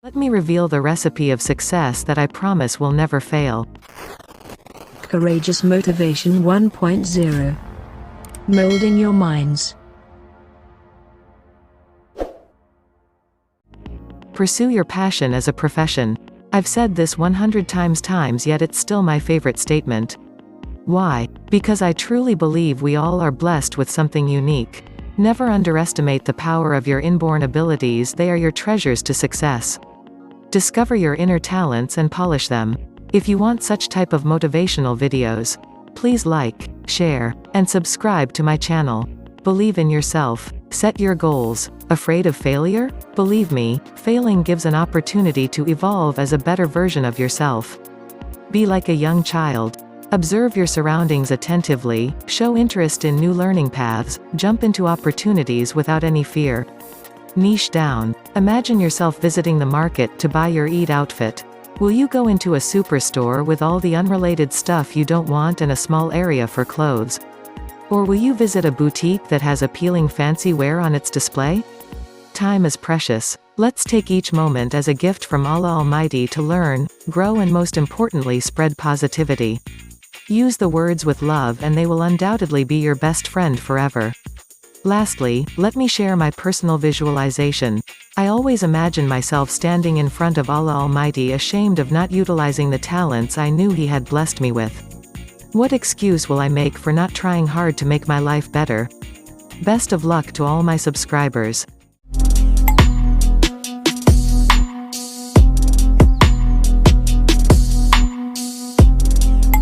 Let me reveal the recipe of success that I promise will never fail. Courageous Motivation 1.0. Molding your minds. Pursue your passion as a profession. I've said this 100 times yet it's still my favorite statement. Why? Because I truly believe we all are blessed with something unique. Never underestimate the power of your inborn abilities, they are your treasures to success. Discover your inner talents and polish them. If you want such type of motivational videos, please like, share, and subscribe to my channel. Believe in yourself. Set your goals. Afraid of failure? Believe me, failing gives an opportunity to evolve as a better version of yourself. Be like a young child. Observe your surroundings attentively, show interest in new learning paths, jump into opportunities without any fear. Niche down. Imagine yourself visiting the market to buy your Eid outfit. Will you go into a superstore with all the unrelated stuff you don't want and a small area for clothes? Or will you visit a boutique that has appealing fancy wear on its display? Time is precious. Let's take each moment as a gift from Allah Almighty to learn, grow and most importantly spread positivity. Use the words with love and they will undoubtedly be your best friend forever. Lastly, let me share my personal visualization. I always imagine myself standing in front of Allah Almighty ashamed of not utilizing the talents I knew He had blessed me with. What excuse will I make for not trying hard to make my life better? Best of luck to all my subscribers.